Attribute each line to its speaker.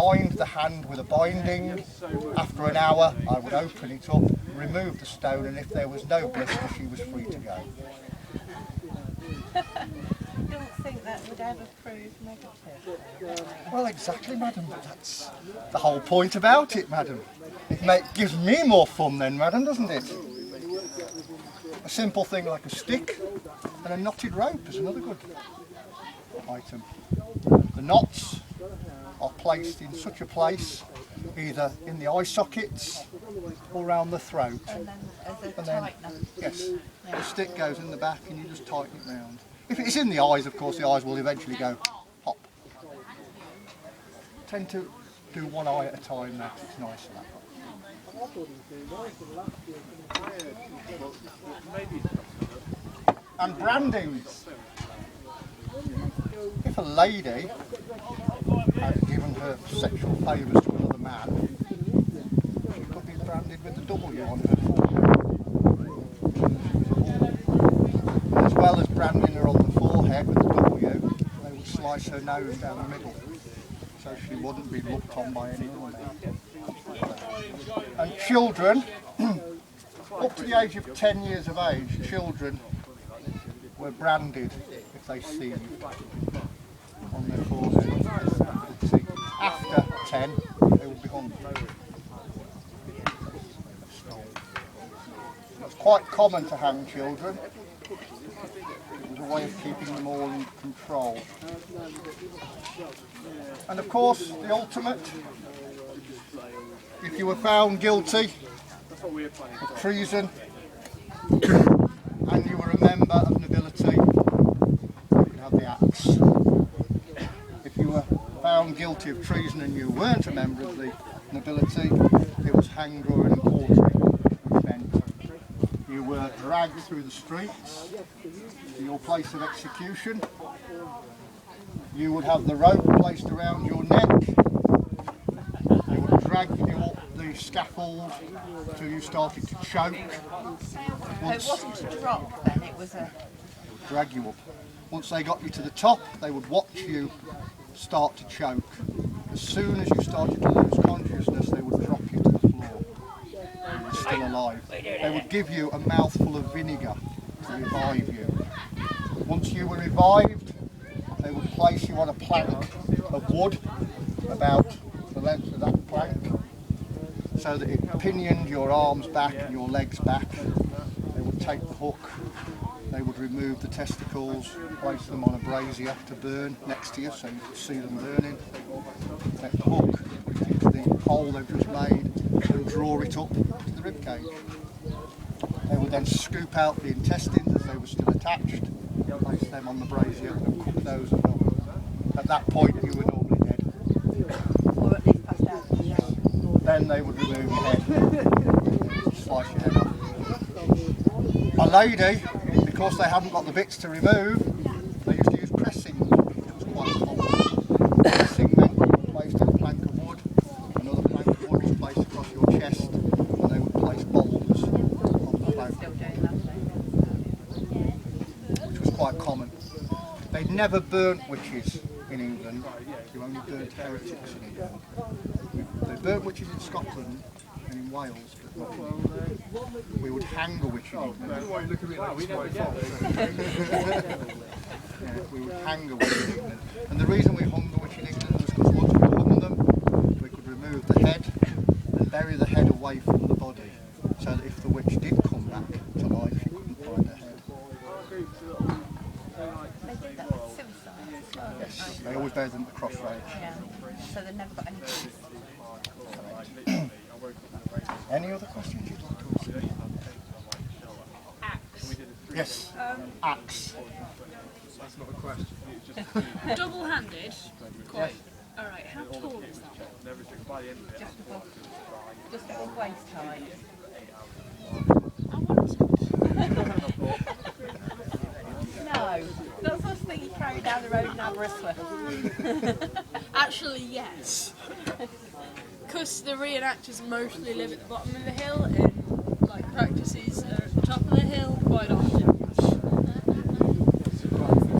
Speaker 1: bind the hand with a binding. After an hour, I would open it up, remove the stone, and if there was no blister, she was free to go.
Speaker 2: I don't think that would ever prove negative.
Speaker 1: Well, exactly, madam, but that's the whole point about it, madam. It gives me more fun then, madam, doesn't it? A simple thing like a stick and a knotted rope is another good item. The knots are placed in such a place, either in the eye sockets or around the throat.
Speaker 2: And then as a
Speaker 1: And then,
Speaker 2: tightener.
Speaker 1: yes, the stick goes in the back and you just tighten it round. If it's in the eyes, of course, the eyes will eventually go hop. Tend to do one eye at a time, that it's nicer that way. And brandings. If a lady had given her sexual favours to another man, she could be branded with the W on her forehead. As well as branding her on the forehead with the W, they would slice her nose down the middle, so she wouldn't be looked on by anyone. And children, up to the age of 10 years of age, children were branded if they sinned on their forehead. After 10, they would be hung. It's quite common to hang children. It was a way of keeping them all in control. And of course, the ultimate, if you were found guilty of treason and you were a member of nobility, you could have the axe. If you were found guilty of treason and you weren't a member of the nobility, it was hanged or and quartering, which meant you were dragged through the streets to your place of execution. You would have the rope placed around your neck. You would drag you up the scaffold until you started to choke.
Speaker 2: It wasn't a drop then, it was a...
Speaker 1: Drag you up. Once they got you to the top, they would watch you start to choke. As soon as you started to lose consciousness, they would drop you to the floor. You were still alive. They would give you a mouthful of vinegar to revive you. Once you were revived, they would place you on a plank of wood, about the length of that plank, so that it pinioned your arms back and your legs back. They would take the hook, they would remove the testicles, place them on a brazier to burn next to you so you could see them burning. Take the hook, put it into the hole they've just made and draw it up to the rib cage. They would then scoop out the intestines as they were still attached, place them on the brazier and cook those as well. At that point you were normally dead.
Speaker 2: Or at least passed out.
Speaker 1: Then they would remove your head, slice your head off. A lady, because they hadn't got the bits to remove, they used to use pressing, which was quite common. Pressing meant you placed a plank of wood, another plank of wood was placed across your chest, and they would place bombs on the plank, which was quite common. They'd never burnt witches in England, you only burnt heretics in England. They burnt witches in Scotland and in Wales, but not in England. We would hang a witch in England. Yeah, we would hang a witch in England. And the reason we hung a witch in England was because once we hung them, we could remove the head and bury the head away from the body, so that if the witch did come back to life, you couldn't find her head.
Speaker 2: They did that with suicide as well.
Speaker 1: Yes, they always buried them at the crossroads.
Speaker 2: Yeah. So they never got any peace.
Speaker 1: Any other questions you'd like to ask?
Speaker 3: Axe.
Speaker 1: Yes, axe.
Speaker 4: That's not a question.
Speaker 3: Double-handed.
Speaker 1: Yes.
Speaker 3: All right. How tall is that?
Speaker 2: Just above waist height.
Speaker 3: I want it.
Speaker 2: No, not such thing you carry down the road in Aberystwyth.
Speaker 3: Actually, yes. Because the re-enactors mostly live at the bottom of the hill and like practices are at the top of the hill quite often.